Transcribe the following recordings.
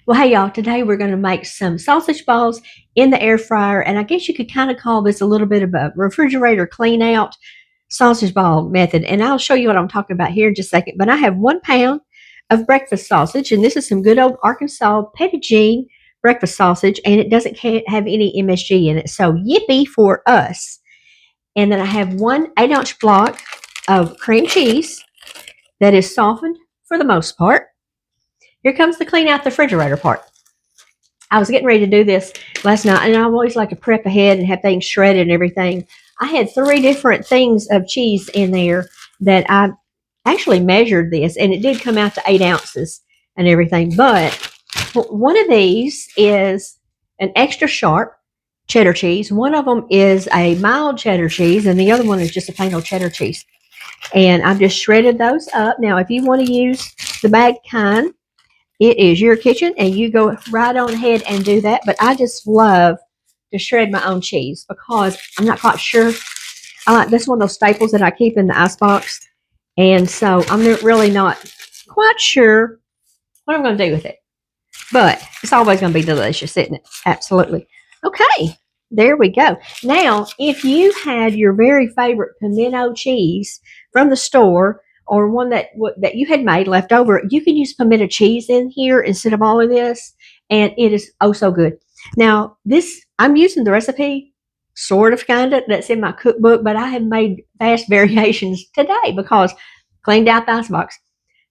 Well, hey y'all, today we're going to make some sausage balls in the air fryer, and I guess you could kind of call this a little bit of a refrigerator clean out sausage ball method, and I'll show you what I'm talking about here in just a second. But I have 1 pound of breakfast sausage, and this is some good old Arkansas Petit breakfast sausage, and it doesn't have any MSG in it, so yippee for us. And then I have 1 8-ounce block of cream cheese that is softened for the most part. Here comes the clean out the refrigerator part. I was getting ready to do this last night, and I always like to prep ahead and have things shredded and everything. I had 3 different things of cheese in there that I actually measured this, and it did come out to 8 ounces and everything. But one of these is an extra sharp cheddar cheese. One of them is a mild cheddar cheese, and the other one is just a plain old cheddar cheese. And I've just shredded those up. Now, if you want to use the bag kind, it is your kitchen, and you go right on ahead and do that. But I just love to shred my own cheese because I'm not quite sure. I like this one of those staples that I keep in the icebox, and so I'm really not quite sure what I'm going to do with it. But it's always going to be delicious, isn't it? Absolutely. Okay, there we go. Now, if you had your very favorite pimento cheese from the store, or one that you had made left over, you can use pimento cheese in here instead of all of this, and it is oh so good. Now, this I'm using the recipe, sort of, kind of, that's in my cookbook, but I have made fast variations today because cleaned out the icebox.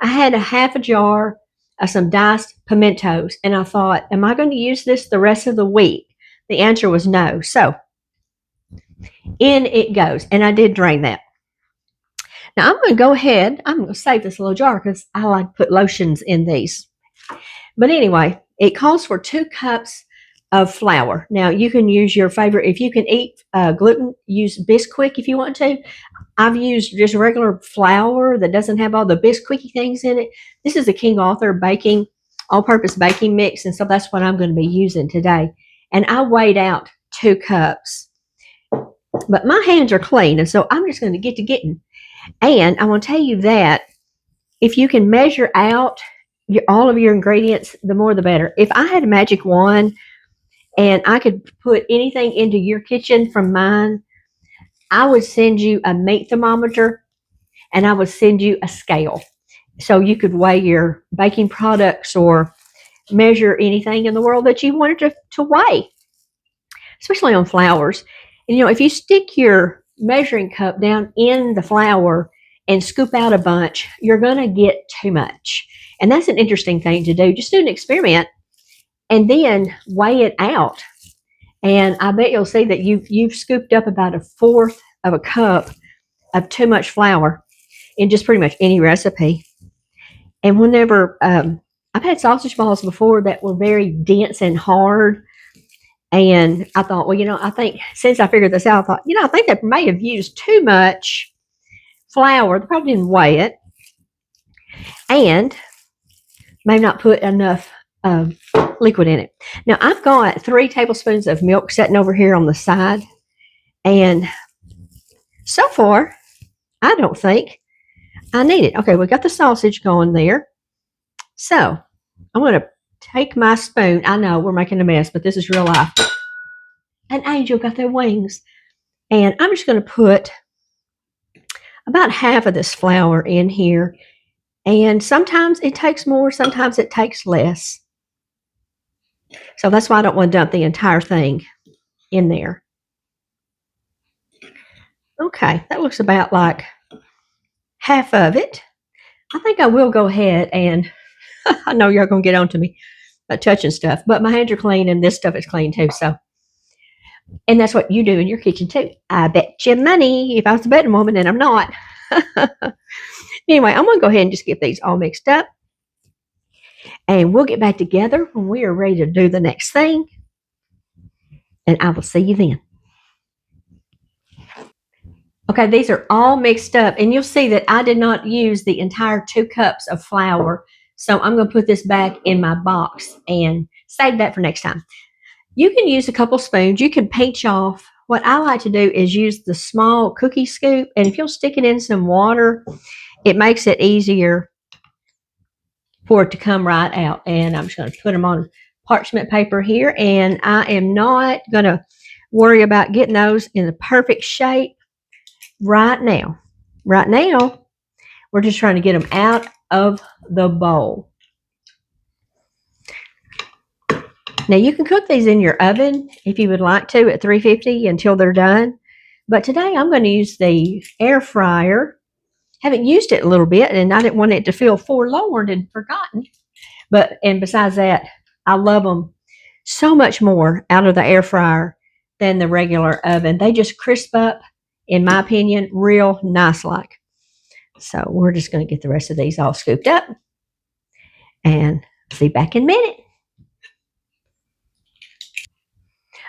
I had a half a jar of some diced pimentos, and I thought, am I going to use this the rest of the week? The answer was no. So in it goes, and I did drain that. Now I'm going to go ahead, I'm going to save this little jar because I like to put lotions in these. But anyway, it calls for 2 cups of flour. Now you can use your favorite, if you can eat gluten, use Bisquick if you want to. I've used just regular flour that doesn't have all the Bisquicky things in it. This is a King Arthur baking, all-purpose baking mix, and so that's what I'm going to be using today. And I weighed out 2 cups. But my hands are clean, and so I'm just going to get to getting. And I want to tell you that if you can measure out all of your ingredients, the more the better. If I had a magic wand and I could put anything into your kitchen from mine, I would send you a meat thermometer, and I would send you a scale. So you could weigh your baking products or measure anything in the world that you wanted to weigh, especially on flours. And if you stick your measuring cup down in the flour and scoop out a bunch, you're going to get too much. And that's an interesting thing to do. Just do an experiment and then weigh it out. And I bet you'll see that you've scooped up about 1/4 of a cup of too much flour in just pretty much any recipe. And whenever I've had sausage balls before that were very dense and hard, and I thought, well, I think since I figured this out, I thought, I think they may have used too much flour. They probably didn't weigh it, and may not put enough liquid in it. Now, I've got 3 tablespoons of milk sitting over here on the side, and so far, I don't think I need it. Okay, we got the sausage going there. So I'm going to take my spoon. I know we're making a mess, but this is real life. An angel got their wings. And I'm just going to put about half of this flour in here. And sometimes it takes more, sometimes it takes less. So that's why I don't want to dump the entire thing in there. Okay, that looks about like half of it. I think I will go ahead and I know you're going to get on to me about touching stuff, but my hands are clean and this stuff is clean too. So, and that's what you do in your kitchen too. I bet you money if I was a betting woman, and I'm not. Anyway, I'm going to go ahead and just get these all mixed up. And we'll get back together when we are ready to do the next thing. And I will see you then. Okay, these are all mixed up. And you'll see that I did not use the entire 2 cups of flour. So I'm going to put this back in my box and save that for next time. You can use a couple spoons. You can pinch off. What I like to do is use the small cookie scoop. And if you'll stick it in some water, it makes it easier for it to come right out. And I'm just going to put them on parchment paper here. And I am not going to worry about getting those in the perfect shape right now. Right now, we're just trying to get them out of the bowl. Now, you can cook these in your oven if you would like to at 350 until they're done. But today, I'm going to use the air fryer. Haven't used it a little bit, and I didn't want it to feel forlorn and forgotten. And besides that, I love them so much more out of the air fryer than the regular oven. They just crisp up, in my opinion, real nice like. So we're just going to get the rest of these all scooped up and see back in a minute.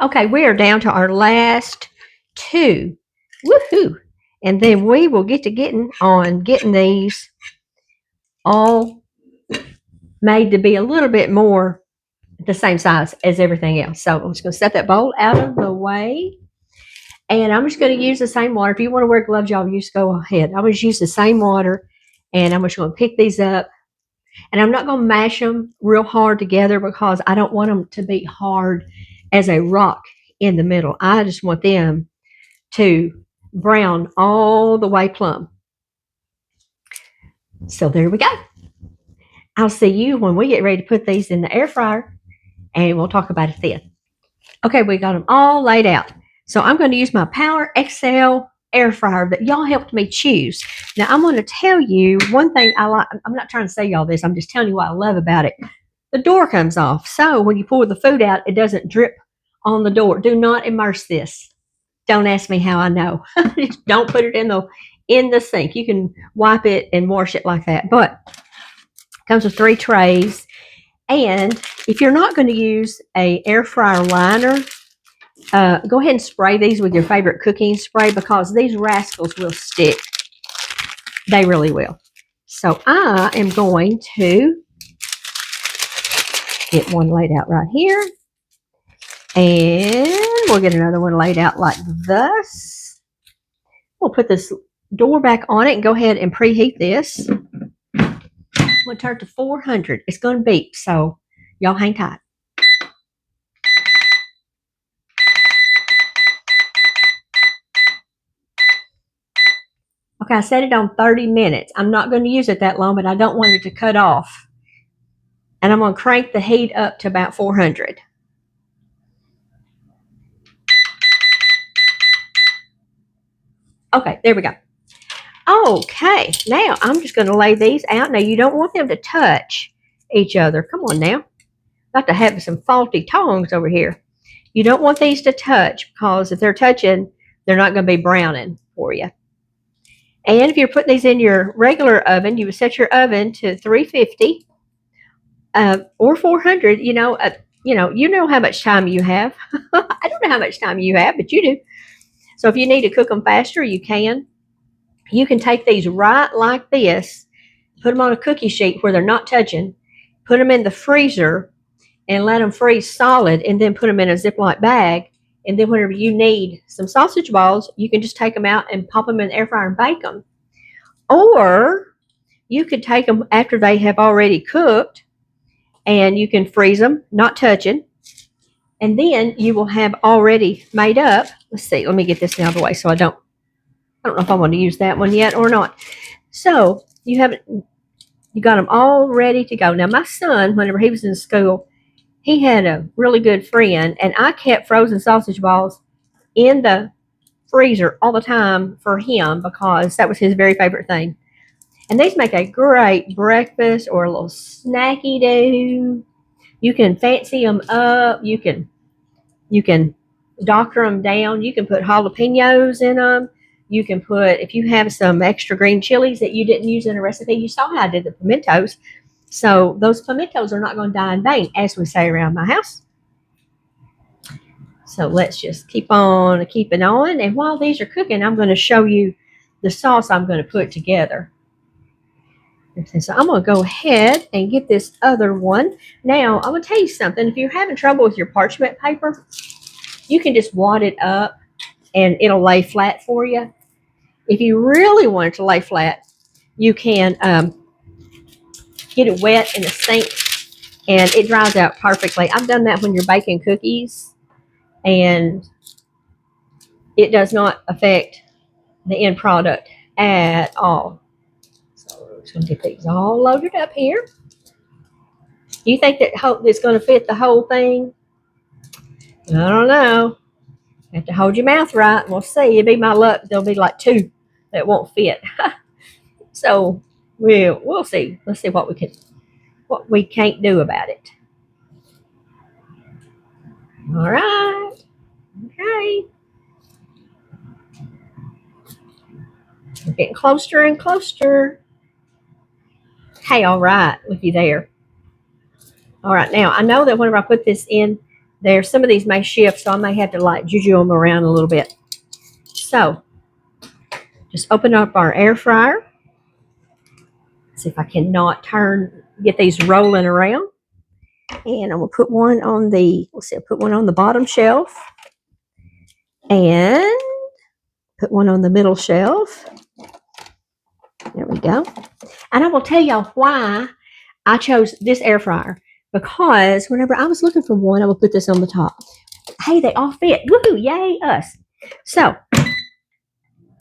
Okay, we are down to our last two. Woohoo! And then we will get to getting these all made to be a little bit more the same size as everything else. So I'm just going to set that bowl out of the way. And I'm just going to use the same water. If you want to wear gloves, y'all just go ahead. I'm going to use the same water. And I'm just going to pick these up. And I'm not going to mash them real hard together because I don't want them to be hard as a rock in the middle. I just want them to brown all the way plumb. So there we go. I'll see you when we get ready to put these in the air fryer, and we'll talk about it then. Okay, we got them all laid out. So I'm going to use my Power XL air fryer that y'all helped me choose. Now, I'm going to tell you one thing I like. I'm not trying to say y'all this. I'm just telling you what I love about it. The door comes off. So when you pour the food out, it doesn't drip on the door. Do not immerse this. Don't ask me how I know. Don't put it in the sink. You can wipe it and wash it like that. But it comes with 3 trays. And if you're not going to use a air fryer liner, go ahead and spray these with your favorite cooking spray because these rascals will stick. They really will. So I am going to get one laid out right here. And we'll get another one laid out like this. We'll put this door back on it and go ahead and preheat this. We'll turn to 400. It's going to beep, so y'all hang tight. Okay, I set it on 30 minutes. I'm not going to use it that long, but I don't want it to cut off. And I'm going to crank the heat up to about 400. Okay, there we go. Okay, now I'm just going to lay these out. Now, you don't want them to touch each other. Come on now. About to have some faulty tongs over here. You don't want these to touch because if they're touching, they're not going to be browning for you. And if you're putting these in your regular oven, you would set your oven to 350 or 400. You know how much time you have. I don't know how much time you have, but you do. So if you need to cook them faster, you can. You can take these right like this, put them on a cookie sheet where they're not touching, put them in the freezer, and let them freeze solid, and then put them in a Ziploc bag. And then whenever you need some sausage balls, you can just take them out and pop them in the air fryer and bake them. Or you could take them after they have already cooked, and you can freeze them, not touching. And then you will have already made up. Let's see. Let me get this out of the way so I don't know if I want to use that one yet or not. So you got them all ready to go. Now, my son, whenever he was in school, he had a really good friend, and I kept frozen sausage balls in the freezer all the time for him because that was his very favorite thing. And these make a great breakfast or a little snacky do. You can fancy them up. You can doctor them down. You can put jalapenos in them. You can put, if you have some extra green chilies that you didn't use in a recipe, you saw how I did the pimentos. So those pimentos are not going to die in vain, as we say around my house. So let's just keep on keeping on. And while these are cooking, I'm going to show you the sauce I'm going to put together. So I'm going to go ahead and get this other one. Now, I'm going to tell you something. If you're having trouble with your parchment paper, you can just wad it up and it'll lay flat for you. If you really want it to lay flat, you can get it wet in the sink, and it dries out perfectly. I've done that when you're baking cookies, and it does not affect the end product at all. So we're just going to get these all loaded up here. Do you think that it's going to fit the whole thing? I don't know. You have to hold your mouth right. We'll see. It'll be my luck. There'll be like 2 that won't fit. So we'll see. Let's see what we can't do about it. All right. Okay. We're getting closer and closer. Hey, all right with you there. All right. Now I know that whenever I put this in there, some of these may shift, so I may have to like juju them around a little bit. So just open up our air fryer. See if I cannot get these rolling around. And I'm gonna put one on I'll put one on the bottom shelf and put one on the middle shelf. There we go. And I will tell y'all why I chose this air fryer, because whenever I was looking for one, I would put this on the top. Hey, they all fit. Woohoo! Yay, us. So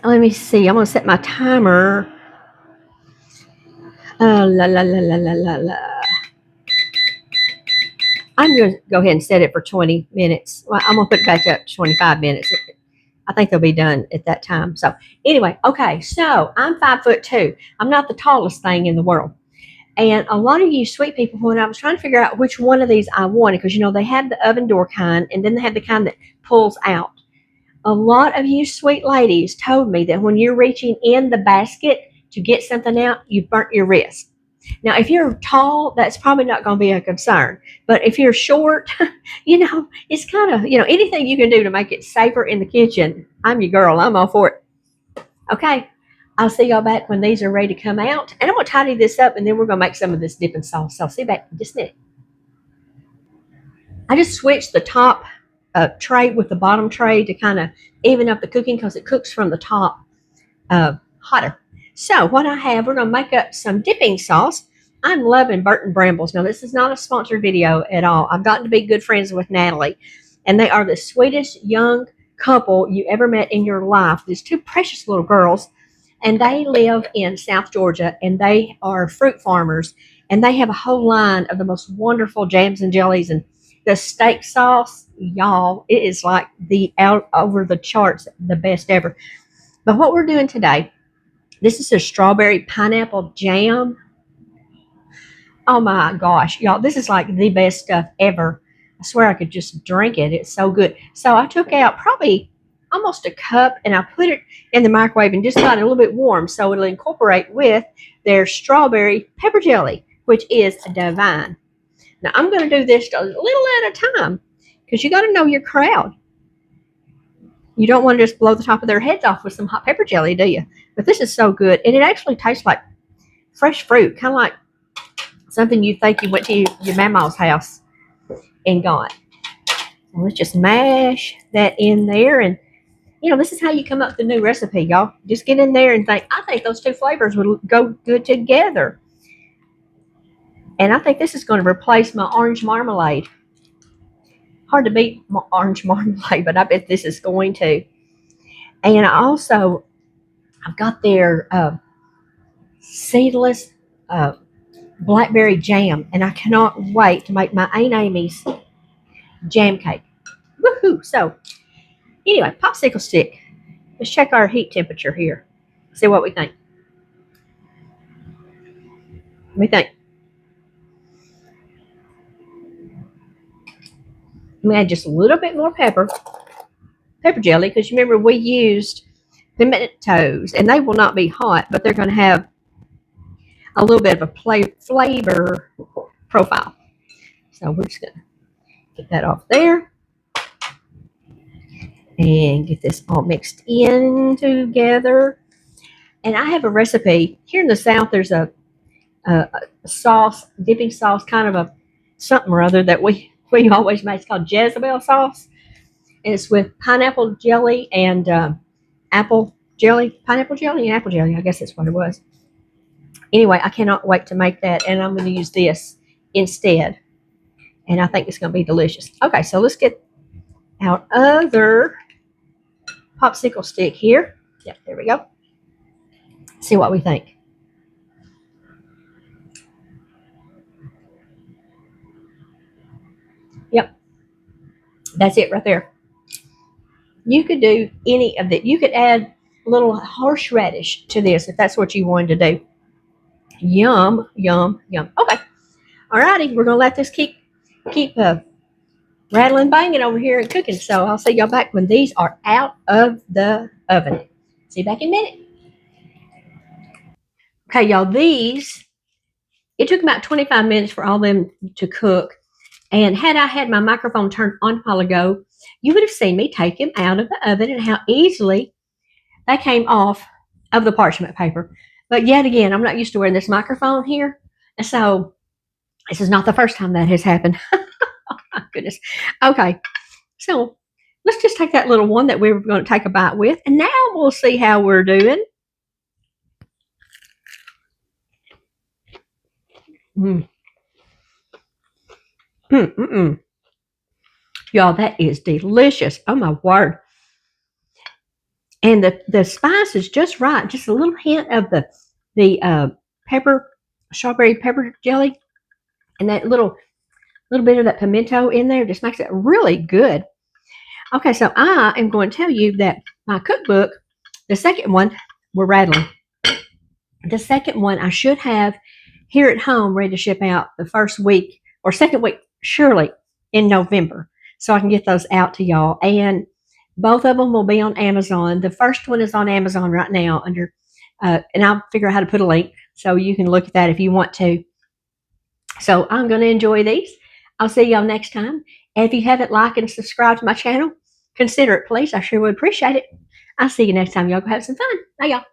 let me see. I'm gonna set my timer. La la la la la la la. I'm gonna go ahead and set it for 20 minutes. Well, I'm gonna put it back up to 25 minutes. I think they'll be done at that time. So anyway, okay. So I'm 5'2". I'm not the tallest thing in the world. And a lot of you sweet people, when I was trying to figure out which one of these I wanted, because they have the oven door kind, and then they have the kind that pulls out. A lot of you sweet ladies told me that when you're reaching in the basket to get something out, you burnt your wrist. Now, if you're tall, that's probably not going to be a concern. But if you're short, it's kind of, anything you can do to make it safer in the kitchen. I'm your girl. I'm all for it. Okay. I'll see y'all back when these are ready to come out. And I'm going to tidy this up, and then we're going to make some of this dipping sauce. So I'll see you back in just a minute. I just switched the top tray with the bottom tray to kind of even up the cooking, because it cooks from the top hotter. So what I have, we're going to make up some dipping sauce. I'm loving Burton Brambles. Now, this is not a sponsored video at all. I've gotten to be good friends with Natalie, and they are the sweetest young couple you ever met in your life. These 2 precious little girls, and they live in South Georgia, and they are fruit farmers, and they have a whole line of the most wonderful jams and jellies. And the steak sauce, y'all, it is like the out over the charts, the best ever. But what we're doing today, this is a strawberry pineapple jam. Oh my gosh, y'all, this is like the best stuff ever. I swear I could just drink it. It's so good. So I took out probably almost a cup, and I put it in the microwave and just got it a little bit warm so it'll incorporate with their strawberry pepper jelly, which is divine. Now I'm going to do this a little at a time, because you got to know your crowd. You don't want to just blow the top of their heads off with some hot pepper jelly, do you? But this is so good, and it actually tastes like fresh fruit, kind of like something you think you went to your mama's house and got. So let's just mash that in there, and this is how you come up with a new recipe, y'all. Just get in there and think, I think those 2 flavors would go good together. And I think this is going to replace my orange marmalade. Hard to beat orange marmalade, but I bet this is going to. And I've got their seedless blackberry jam, and I cannot wait to make my Aunt Amy's jam cake. Woohoo! So, anyway, popsicle stick. Let's check our heat temperature here. See what we think. What do you think? I'm going to add just a little bit more pepper jelly, because you remember we used pimentos, and they will not be hot, but they're going to have a little bit of a flavor profile. So we're just going to get that off there and get this all mixed in together. And I have a recipe here in the South. There's a sauce, dipping sauce, kind of a something or other that we always make. It's called Jezebel sauce, and it's with pineapple jelly and apple jelly. Pineapple jelly and apple jelly, I guess that's what it was. Anyway, I cannot wait to make that, and I'm going to use this instead. And I think it's going to be delicious. Okay, so let's get our other popsicle stick here. Yep, there we go. See what we think. Yep, that's it right there. You could do any of that. You could add a little horseradish to this if that's what you wanted to do. Yum, yum, yum. Okay, all righty. We're gonna let this keep rattling, banging over here and cooking. So I'll see y'all back when these are out of the oven. See you back in a minute. Okay, y'all. These it took about 25 minutes for all of them to cook. And had I had my microphone turned on a while ago, you would have seen me take them out of the oven and how easily they came off of the parchment paper. But yet again, I'm not used to wearing this microphone here. And so this is not the first time that has happened. Oh, my goodness. Okay. So let's just take that little one that we were going to take a bite with. And now we'll see how we're doing. Mm. Mm-mm. Y'all, that is delicious. Oh, my word. And the spice is just right. Just a little hint of the pepper, strawberry pepper jelly, and that little bit of that pimento in there just makes it really good. Okay, so I am going to tell you that my cookbook, the second one, we're rattling. The second one I should have here at home ready to ship out the first week or second week, surely in November, so I can get those out to y'all. And both of them will be on Amazon. The first one is on Amazon right now under, and I'll figure out how to put a link so you can look at that if you want to. So I'm going to enjoy these. I'll see y'all next time. And if you haven't liked and subscribed to my channel, consider it, please. I sure would appreciate it. I'll see you next time. Y'all go have some fun. Bye, y'all.